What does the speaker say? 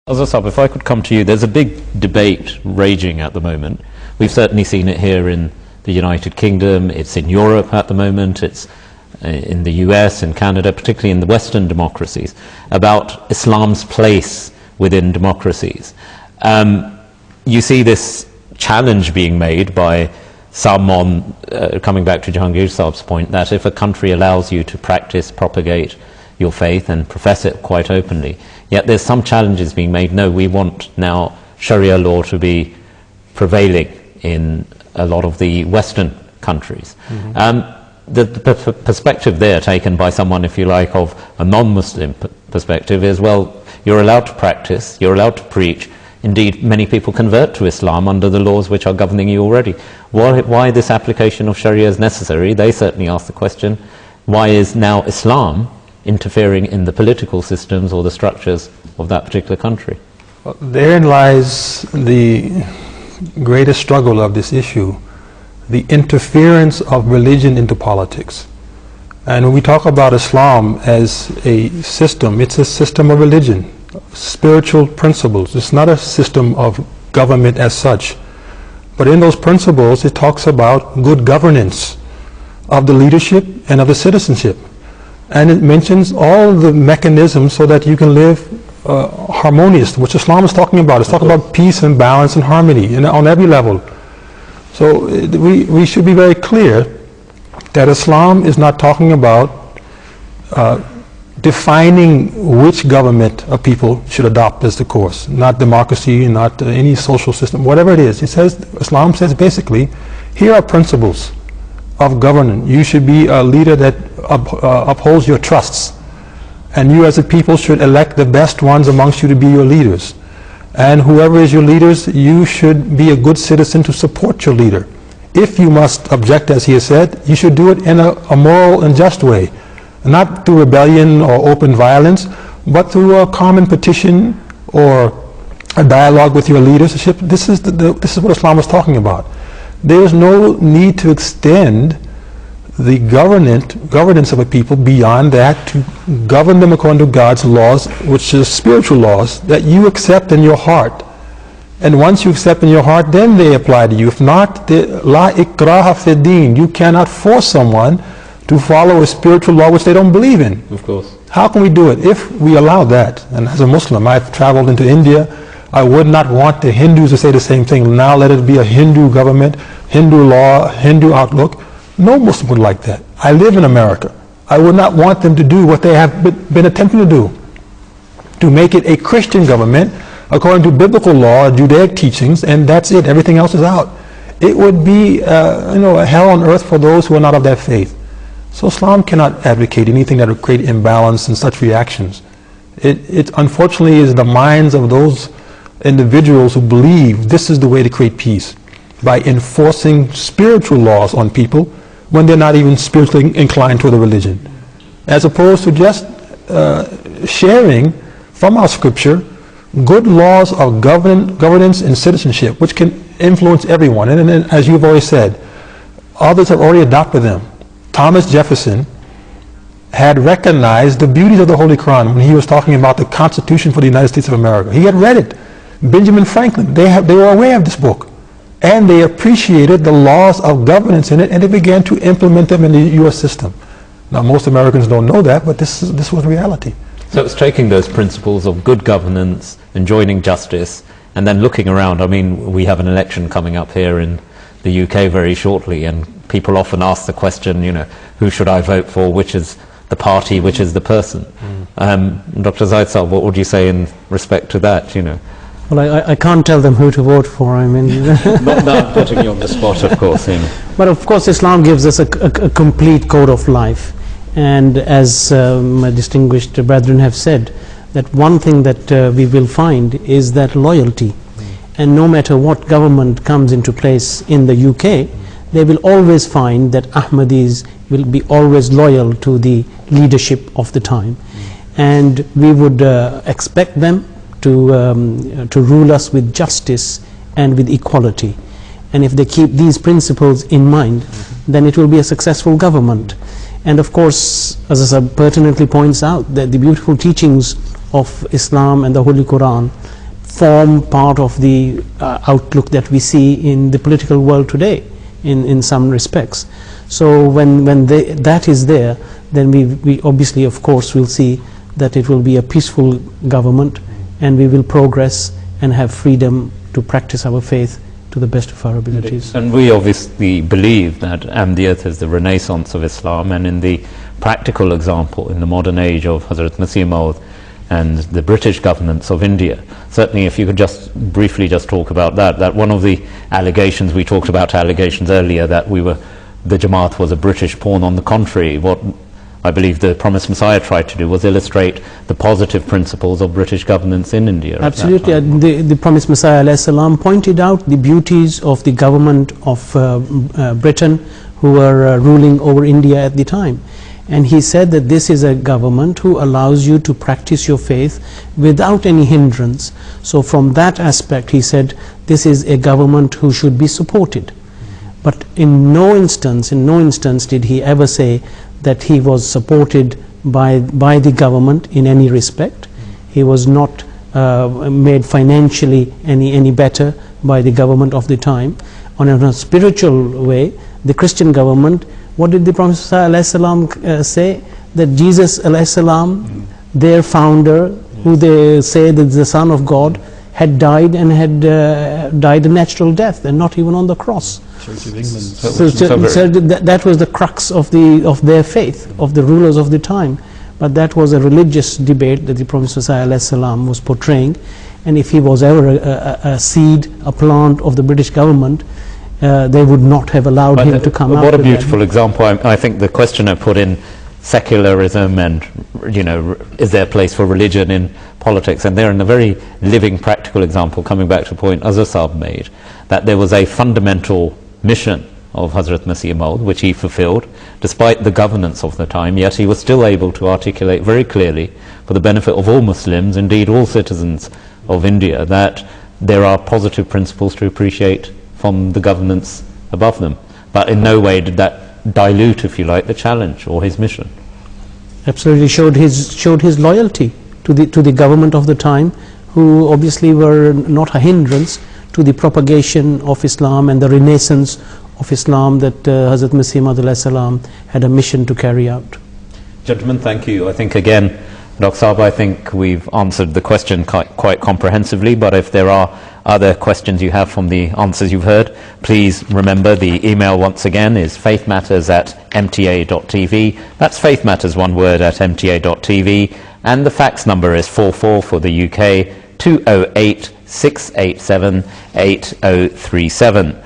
Azasab, if I could come to you, there's a big debate raging at the moment. We've certainly seen it here in the United Kingdom, it's in Europe at the moment, it's in the US, in Canada, particularly in the Western democracies, about Islam's place within democracies. You see this challenge being made by some on, coming back to Jahangir Saab's point, that if a country allows you to practice, propagate your faith and profess it quite openly, yet there's some challenges being made. No, we want now Sharia law to be prevailing in a lot of the Western countries. The perspective there taken by someone, if you like, of a non-Muslim perspective is, well, you're allowed to practice, you're allowed to preach. Indeed, many people convert to Islam under the laws which are governing you already. Why this application of Sharia is necessary? They certainly ask the question, why is now Islam interfering in the political systems or the structures of that particular country? Well, therein lies the greatest struggle of this issue, the interference of religion into politics. And when we talk about Islam as a system, it's a system of religion, spiritual principles. It's not a system of government as such. But in those principles, it talks about good governance of the leadership and of the citizenship. And it mentions all the mechanisms so that you can live harmonious, which Islam is talking about. It's talking about peace and balance and harmony on every level. So we should be very clear that Islam is not talking about defining which government a people should adopt as the course, not democracy, not any social system, whatever it is. It says, Islam says basically, here are principles of governance. You should be a leader that upholds your trusts, and you as a people should elect the best ones amongst you to be your leaders. And whoever is your leaders, you should be a good citizen to support your leader. If you must object, as he has said, you should do it in a moral and just way, not through rebellion or open violence, but through a common petition or a dialogue with your leadership. This is what Islam is talking about. There is no need to extend the governance of a people beyond that, to govern them according to God's laws, which is spiritual laws that you accept in your heart. And once you accept in your heart, then they apply to you. If not, la ikraha fi din, you cannot force someone to follow a spiritual law which they don't believe in. Of course. How can we do it? If we allow that, and as a Muslim, I've traveled into India, I would not want the Hindus to say the same thing. Now let it be a Hindu government, Hindu law, Hindu outlook. No Muslim would like that. I live in America. I would not want them to do what they have been attempting to do, to make it a Christian government according to biblical law, Judaic teachings, and that's it. Everything else is out. It would be a hell on earth for those who are not of that faith. So Islam cannot advocate anything that would create imbalance and such reactions. It unfortunately is the minds of those individuals who believe this is the way to create peace, by enforcing spiritual laws on people when they're not even spiritually inclined toward the religion, as opposed to just sharing from our scripture good laws of governance and citizenship, which can influence everyone. And as you've always said, others have already adopted them. Thomas Jefferson had recognized the beauties of the Holy Quran when he was talking about the Constitution for the United States of America. He had read it. Benjamin Franklin, they were aware of this book, and they appreciated the laws of governance in it, and they began to implement them in the U.S. system. Now, most Americans don't know that, but this was reality. So it's taking those principles of good governance, enjoining justice, and then looking around. I mean, we have an election coming up here in the UK very shortly, and people often ask the question, who should I vote for, which is the party, which is the person. Dr. Zaid Saab, what would you say in respect to that, Well, I can't tell them who to vote for. I mean, not putting you on the spot, of course. But of course, Islam gives us a complete code of life, and as my distinguished brethren have said, that one thing that we will find is that loyalty, and no matter what government comes into place in the UK, they will always find that Ahmadis will be always loyal to the leadership of the time, and we would expect them to rule us with justice and with equality. And if they keep these principles in mind, then it will be a successful government. And of course, as Asab pertinently points out, that the beautiful teachings of Islam and the Holy Quran form part of the outlook that we see in the political world today in some respects. So when that is there, then we obviously, of course, will see that it will be a peaceful government, and we will progress and have freedom to practice our faith to the best of our abilities. And we obviously believe that Ahmadiyya is the renaissance of Islam, and in the practical example in the modern age of Hazrat Masih Maud and the British governance of India. Certainly, if you could just briefly just talk about that one of the allegations, we talked about allegations earlier that the Jamaat was a British pawn. On the contrary, what I believe the Promised Messiah tried to do was illustrate the positive principles of British governance in India. Absolutely. The Promised Messiah ﷺ pointed out the beauties of the government of Britain, who were ruling over India at the time. And he said that this is a government who allows you to practice your faith without any hindrance. So from that aspect, he said, this is a government who should be supported. But in no instance did he ever say that he was supported by the government in any respect. He was not made financially any better by the government of the time. On a spiritual way, the Christian government, what did the Prophet ﷺ say? That Jesus ﷺ, their founder, who they say that the Son of God, had died and had died a natural death, and not even on the cross. Church of England. So that was the crux of their faith, of the rulers of the time. But that was a religious debate that the Prophet ﷺ was portraying. And if he was ever a seed, a plant of the British government, they would not have allowed him to come out. What a beautiful example. I think the questioner put in secularism and, is there a place for religion in politics? And they're in a very living, practical example, coming back to the point Azhar Saab made, that there was a fundamental mission of Hazrat Masih Maud, which he fulfilled, despite the governance of the time, yet he was still able to articulate very clearly, for the benefit of all Muslims, indeed all citizens of India, that there are positive principles to appreciate from the governance above them. But in no way did that dilute, if you like, the challenge or his mission. Absolutely showed his loyalty to the government of the time, who obviously were not a hindrance to the propagation of Islam and the renaissance of Islam that Hazrat Masih Maud had a mission to carry out. Gentlemen, thank you. I think again, Dr. Saab, I think we've answered the question quite comprehensively, but if there are other questions you have from the answers you've heard, please remember the email once again is faithmatters@mta.tv. That's faithmatters, one word, at mta.tv, and the fax number is 44 for the UK, 208 687 8037.